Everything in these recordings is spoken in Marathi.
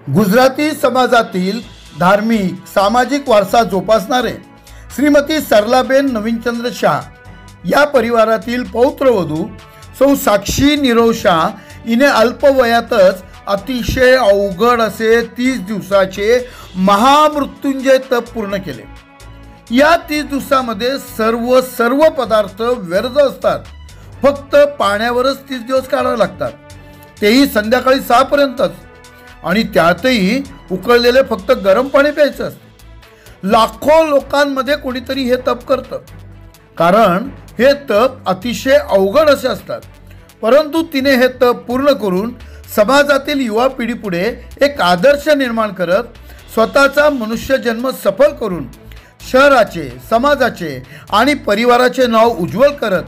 गुजराती समाजातील धार्मिक सामाजिक वारसा जोपासणारे श्रीमती सरलाबेन नवीनचंद्र शाह या परिवारातील पौत्रवधू सौ साक्षी निरोव शाह हिने अल्पवयातच अतिशय अवघड असे 30 दिवसाचे महामृत्युंजय तप पूर्ण केले। या 30 दिवसामध्ये सर्व पदार्थ व्यर्थ असतात। फक्त पाण्यावरच 30 दिवस काढावे लागतात, तेही संध्याकाळी 6 पर्यंतच, आणि त्यातही उकळलेले फक्त गरम पाणी प्यायचं असतं। लाखो लोकांमध्ये कोणीतरी हे तप करतं, कारण हे तप अतिशय अवघड असे असतात। परंतु तिने हे तप पूर्ण करून समाजातील युवा पिढीपुढे एक आदर्श निर्माण करत स्वतःचा मनुष्य जन्म सफल करून शहराचे, समाजाचे आणि परिवाराचे नाव उज्ज्वल करत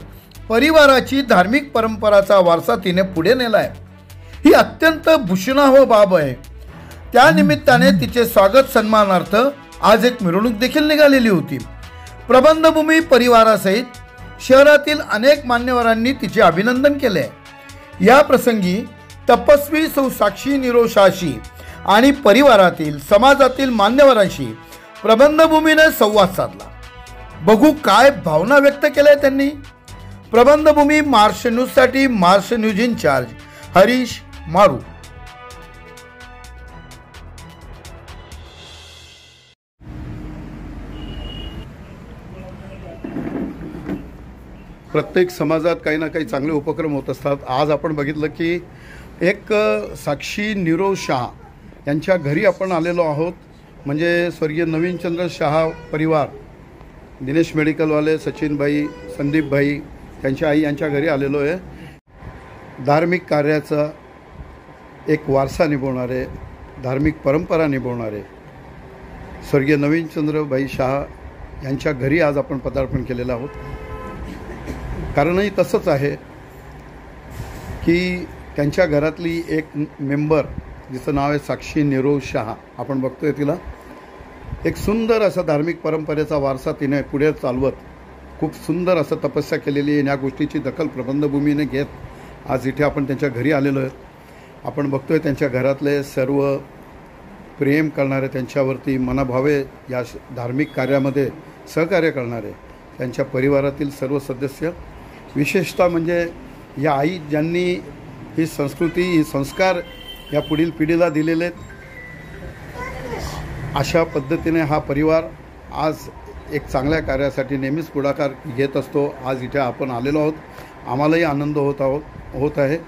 परिवाराची धार्मिक परंपराचा वारसा तिने पुढे नेला आहे। ही अत्यंत भूषणावह बाब आहे। त्या निमित्ताने तिचे स्वागत सन्मानार्थ आज एक मिरवणूक देखील निघालेली होती। प्रबंधभूमी परिवारासहित शहरातील अनेक मान्यवरांनी तिचे अभिनंदन केले। या प्रसंगी तपस्वी सौ साक्षी निरोव शाहशी आणि परिवारातील समाजातील मान्यवरांशी प्रबंधभूमीने संवाद साधला। बघू काय भावना व्यक्त केल्या त्यांनी। प्रबंधभूमी महाराष्ट्र न्यूजसाठी महाराष्ट्र न्यूज इन्चार्ज हरीश मारू। प्रत्येक समाजात काही ना काही चांगले उपक्रम होत असतात। आज आपण बघितलं की एक साक्षी निरोव शाह यांच्या घरी आपण आलेलो आहोत। म्हणजे स्वर्गीय नवीनचंद्र शाह परिवार, दिनेश मेडिकलवाले सचिनभाई, संदीपभाई, त्यांच्या आई यांच्या घरी आलेलो आहे। धार्मिक कार्याचा एक वारसा निभवणारे, धार्मिक परंपरा निभवणारे स्वर्गीय नवीनचंद्रभाई शाह यांच्या घरी आज आपण पदार्पण केलेलं आहोत। कारणही तसंच आहे की त्यांच्या घरातली एक मेंबर, जिचं नाव आहे साक्षी निरोव शाह, आपण बघतोय तिला एक सुंदर असा धार्मिक परंपरेचा वारसा तिने पुढे चालवत खूप सुंदर असं तपस्या केलेली आहे। या गोष्टीची दखल प्रबंधभूमीने घेत आज इथे आपण त्यांच्या घरी आलेलो आहे। आपण बघतोय त्यांच्या घरातले सर्व प्रेम करणारे, त्यांच्यावरती मनाभावे या धार्मिक कार्यामध्ये सहकार्य करणारे त्यांच्या परिवारातील सर्व सदस्य, विशेषतः म्हणजे या आई ज्यांनी ही संस्कृती, ही संस्कार या पुढील पिढीला दिलेले आहेत। अशा पद्धतीने हा परिवार आज एक चांगल्या कार्यासाठी नेहमीच पुढाकार घेत असतो। आज इथे आपण आलेलो आहोत, आम्हालाही आनंद होत आहे।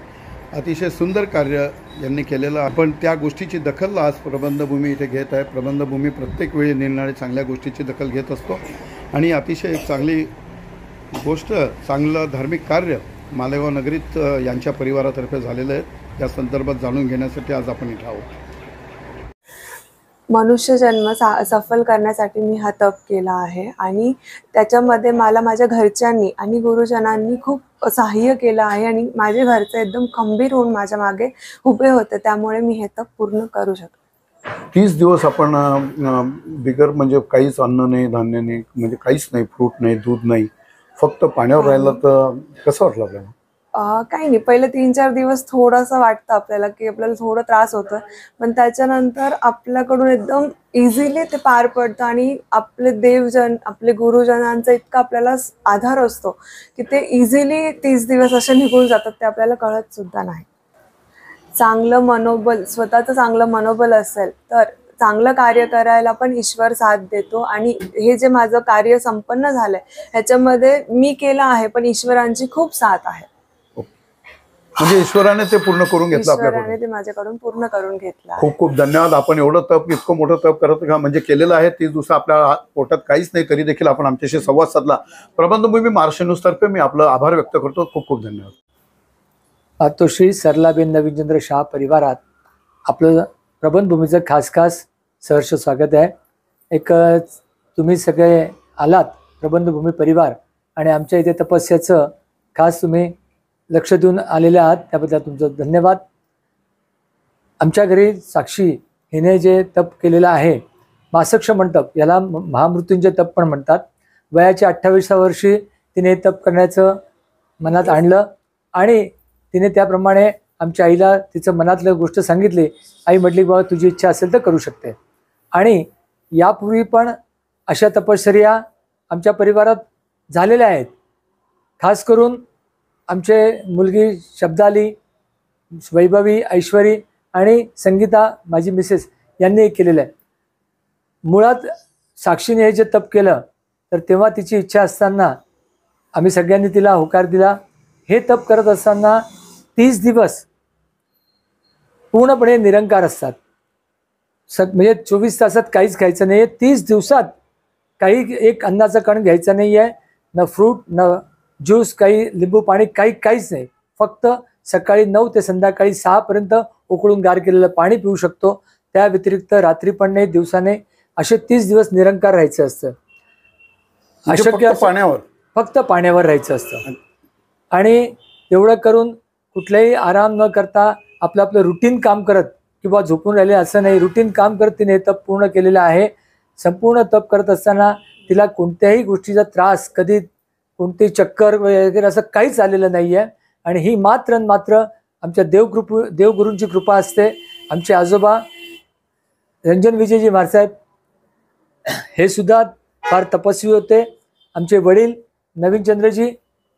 अतिशय सुंदर कार्य यांनी केलेलं, आपण त्या गोष्टीची दखल आज प्रबंधभूमी इथे घेत आहे। प्रबंधभूमी प्रत्येक वेळी निर्णय चांगल्या गोष्टीची दखल घेत असतो आणि अतिशय एक चांगली गोष्ट, चांगलं धार्मिक कार्य मालेगाव नगरीत यांच्या परिवारातर्फे झालेलं आहे। त्या संदर्भात जाणून घेण्यासाठी आज आपण इथे आहोत। मनुष्य जन्म सफल करण्यासाठी मी हा तप केला आहे आणि त्याच्यामध्ये मला माझ्या घरच्यांनी आणि गुरुजनांनी खूप सहाय्य केलं आहे आणि माझे घरचे एकदम खंबीर होऊन माझ्या मागे उभे होते, त्यामुळे मी हे तप पूर्ण करू शकते। 30 दिवस आपण बिगर म्हणजे काहीच अन्न नाही, धान्य नाही, म्हणजे काहीच नाही, फ्रूट नाही, दूध नाही, फक्त पाण्यावर राहिलं तर कसं वाटलं आपल्याला? काही नाही, पहिले 3-4 दिवस थोडंसं वाटतं आपल्याला की आपल्याला थोडं त्रास होतोय, पण त्याच्यानंतर आपल्याकडून एकदम इझिली ते पार पडतं आणि आपले देवजन, आपले गुरुजनांचा इतका आपल्याला आधार असतो की ते इझिली 30 दिवस असे निघून जातात, ते आपल्याला कळत सुद्धा नाही। चांगलं मनोबल, स्वतःचं चांगलं मनोबल असेल तर चांगलं कार्य करायला पण ईश्वर साथ देतो आणि हे जे माझं कार्य संपन्न झालंय ह्याच्यामध्ये मी केलं आहे, पण ईश्वरांची खूप साथ आहे। म्हणजे ईश्वराने ते पूर्ण करून घेतलं, ईश्वराने ते माझ्याकडून पूर्ण करून घेतलं। खूप खूप धन्यवाद। आपण एवढं तप, इतकं मोठं तप करत का म्हणजे केलेलं आहे। 30 दिवस आपल्या पोटात काहीच नाही तरी देखील आपण आमच्याशी संवाद साधला। प्रबंधभूमी महाराष्ट्र न्यूज तर्फे मी आपलं आभार व्यक्त करतो। खूप खूप धन्यवाद। मातोश्री सरलाबेन नवीनचंद्र शाह परिवारात आपलं प्रबंधभूमीचं खास सहर्ष स्वागत आहे। एक तुम्ही सगळे आलात प्रबंधभूमी परिवार आणि आमच्या इथे तपस्याचं खास तुम्ही लक्ष देऊन आलेले आहात, त्याबद्दल तुमचं धन्यवाद। आमच्या घरी साक्षी हिने जे तप केलेलं आहे, मासक्ष मंडप, याला महामृत्युंजय तप पण म्हणतात। वयाच्या 28व्या वर्षी तिने तप करण्याचं मनात आणलं आणि तिने त्याप्रमाणे आमच्या आईला तिचं मनातलं गोष्ट सांगितली. आई म्हटली बाबा तुझी इच्छा असेल तर करू शकते. आणि यापूर्वी पण अशा तपश्चर्या आमच्या परिवारात झालेल्या आहेत. खास करून आमचे मुलगी शब्दाली, वैभवी, ऐश्वरी आणि संगीता माझी मिसेस यांनी केलेलं आहे. मुळात साक्षीने हे जे तप केलं तर तेव्हा तिची इच्छा असताना आम्ही सगळ्यांनी तिला होकार दिला. हे तप करत असताना 30 दिवस पूर्णपणे निरंकार असतात. म्हणजे 24 तासात काहीच खायचं नाही आहे. 30 दिवसात काही एक अन्नाचं कण घ्यायचं नाही आहे, न फ्रूट, न ज्यूस, काही लिंबू पाणी, काहीच नाही. फक्त सकाळी 9 ते संध्याकाळी 6 पर्यंत उकळून गार केलेलं पाणी पिऊ शकतो. त्या व्यतिरिक्त रात्री पण नाही, दिवसाने, असे 30 दिवस निरंकार राहायचं असतं. अशक्य पाण्यावर, फक्त पाण्यावर राहायचं असतं. आणि एवढं करून कुठलाही आराम न करता आपलं आपलं रुटीन काम करत किंवा झोपून राहिले असं नाही, रुटीन काम करत तिने तप पूर्ण केलेलं आहे. संपूर्ण तप करत असताना तिला कोणत्याही गोष्टीचा त्रास, कधी कोणती चक्कर वगैरे असं काहीच आलेलं नाही आहे. आणि ही मात्र आमच्या देवगुरूंची कृपा असते. आमचे आजोबा रंजन विजयजी महाराज हे सुद्धा फार तपस्वी होते. आमचे वडील नवीनचंद्रजी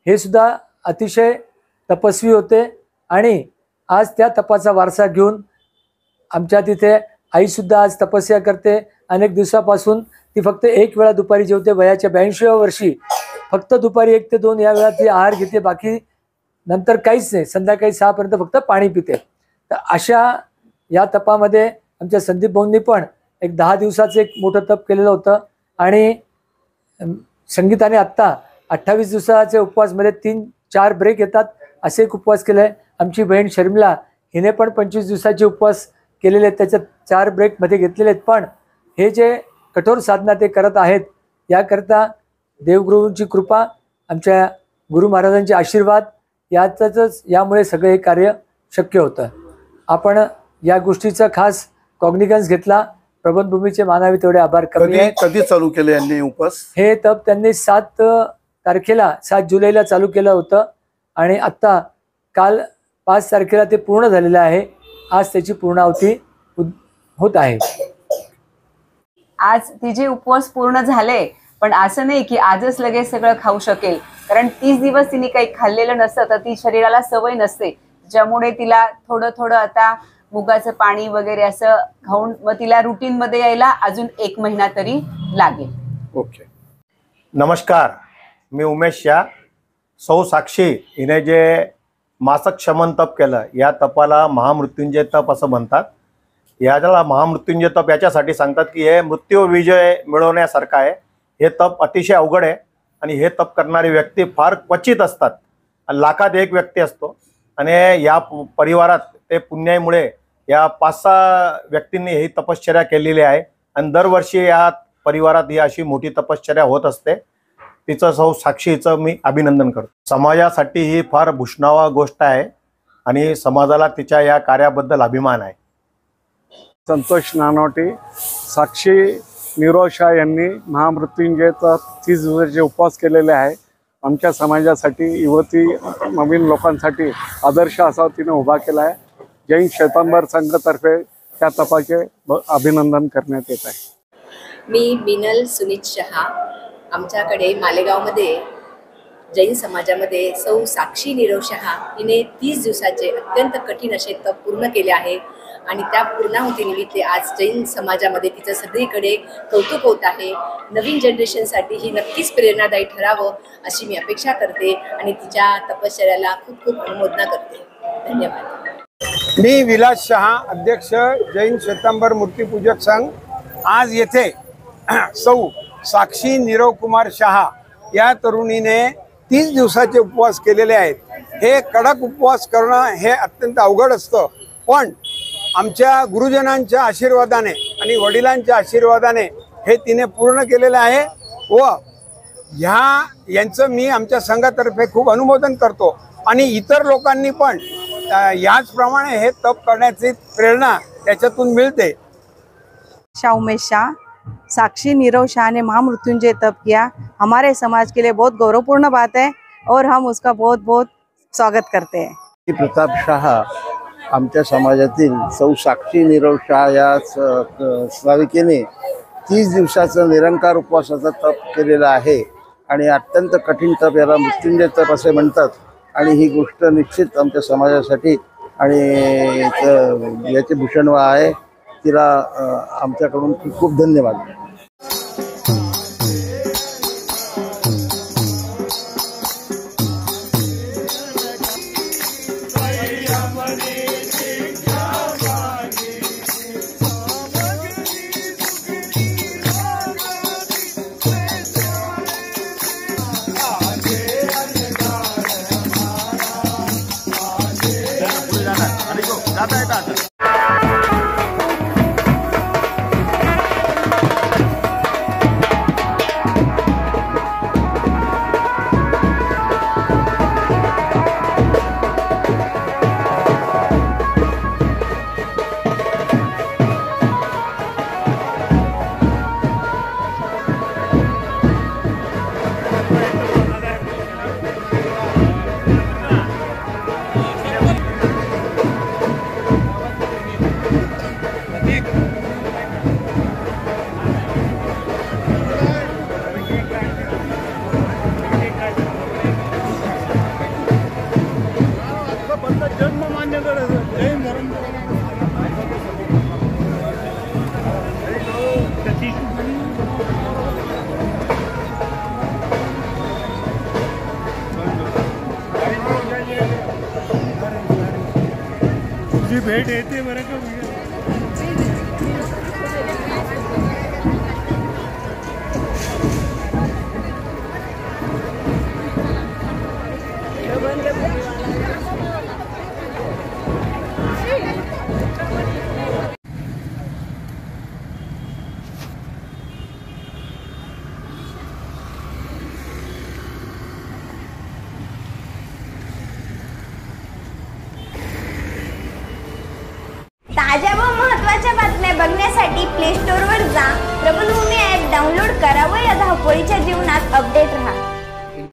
हे सुद्धा अतिशय तपस्वी होते. आणि आज त्या तपाचा वारसा घेऊन आमच्या तिथे आईसुद्धा आज तपस्या करते. अनेक दिवसापासून ती फक्त एक वेळा दुपारी जेवते. वयाच्या 82व्या वर्षी फक्त दुपारी 1 ते 2 या वेळा ती आहार घेते. बाकी नंतर काहीच नाही. संध्याकाळी 6 पर्यंत फक्त पाणी पिते. तर अशा या तपामध्ये आमच्या संदीप भाऊंनी पण एक 10 दिवसाचं एक मोठं तप केलेलं होतं. आणि संगीताने आत्ता 28 दिवसाचे उपवासमध्ये 3-4 ब्रेक येतात असे एक उपवास केले आहे. आमची बहीण शर्मिला हिने पण 25 दिवसाचे उपवास केलेले आहेत. त्याच्यात 4 ब्रेकमध्ये घेतलेले आहेत. पण हे जे कठोर साधना ते करत आहेत, याकरता देवगुरूंची कृपा, आमच्या गुरु महाराजांचे आशीर्वाद यामुळे सगळे हे कार्य शक्य होतं. आपण या गोष्टीचा खास कॉग्निगन्स घेतला. प्रबंधभूमीचे मानावे तेवढे आभार. कधी चालू केले यांनी उपवास? हे तप त्यांनी 7 तारखेला 7 जुलैला चालू केलं होतं. आणि आत्ता काल 5 तारखेला ते पूर्ण झालेलं आहे. आज त्याची पूर्णाहुती होत आहे. आज तिचे उपवास पूर्ण झाले. पण असं नाही की आजच लगेच सगळं खाऊ शकेल, कारण 30 दिवस तिने काही खाल्लेलं नसतं तर ती शरीराला सवय नसते, ज्यामुळे तिला थोडं थोडं आता मुगाचं पाणी वगैरे असं खाऊन मग तिला रुटीन मध्ये यायला अजून 1 महिना तरी लागेल. ओके. नमस्कार, मी उमेश शाह. सौ साक्षी हिने जे मासक शमन तप केलं, या तपाला महामृत्युंजय तप असं म्हणतात. याला महामृत्युंजय तप याच्यासाठी सांगतात की हे मृत्यू विजय मिळवण्यासारखं आहे. हे तप अतिशय अवघड आहे आणि हे तप करणारी व्यक्ती फार क्वचित असतात. लाखात एक व्यक्ती असतो. आणि या परिवारात ते पुण्याईमुळे या 5-6 व्यक्तींनी ही तपश्चर्या केलेली आहे. आणि दरवर्षी या परिवारात ही अशी मोठी तपश्चर्या होत असते. तिचं सौ साक्षीचं मी अभिनंदन करतो. समाजासाठी ही फार भूषणावा गोष्ट आहे आणि समाजाला तिच्या या कार्याबद्दल अभिमान आहे. संतोष नानवटे, साक्षी निरोव शाह यांनी महामृत्युंजयचा 30 दिवसाचे उपवास केलेले आहे. आमच्या समाजासाठी, युवती नवीन लोकांसाठी आदर्श असा तिने उभा केला आहे. जैन श्वेतांबर संघातर्फे त्या तपाचे अभिनंदन करण्यात येत आहे. मी बिनल सुनीत शहा. आमच्याकडे मालेगावमध्ये जैन समाजामध्ये सौ साक्षी निरोव शहा हिने 30 दिवसाचे अत्यंत कठीण असे तप पूर्ण केले आहे. आणि त्या पूर्णाहुतीनिमित्त आज जैन समाजामध्ये तिचं सगळीकडे कौतुक होत आहे. नवीन जनरेशनसाठी ही नक्कीच प्रेरणादायी ठरावं अशी मी अपेक्षा करते आणि तिच्या तपश्चर्याला खूप खूप अनुमोदना करते. धन्यवाद. मी विलास शहा, अध्यक्ष जैन श्वेतांबर मूर्तिपूजक संघ. आज येथे सौ साक्षी निरोव कुमार शहा या तरुणीने 30 दिवसाचे उपवास केलेले आहेत. हे कडक उपवास करणं हे अत्यंत अवघड असतं, पण आमच्या गुरुजनांच्या आशीर्वादाने आणि वडिलांच्या आशीर्वादाने हे तिने पूर्ण केलेलं आहे. व यांचं मी आमच्या संघातर्फे खूप अनुमोदन करतो. आणि इतर लोकांनी पण याचप्रमाणे हे तप करण्याची प्रेरणा त्याच्यातून मिळते. उमेश शाह, साक्षी निरोव शाह ने महामृत्युंजय तप किया. हमारे समाज के लिए बहुत गौरवपूर्ण बात है और हम उसका बहुत बहुत स्वागत करते हैं. प्रताप शाह आमच्या समाजातील सौ साक्षी नीरव शाह या साविकेने 30 दिवसाचं निरंकार उपवासाचा तप केलेला आहे आणि अत्यंत कठीण तप, याला मृत्युंजय तप असे म्हणतात. आणि ही गोष्ट निश्चित आमच्या समाजासाठी आणि याचे भूषण आहे. तिला आमच्याकडून खूप खूप धन्यवाद. भेट येते बरं का. ताज्या व महत्त्वाच्या बातम्या बघण्यासाठी प्ले स्टोअरवर जा, प्रबलभूमी ॲप डाउनलोड करा व या धावपळीच्या जीवनात अपडेट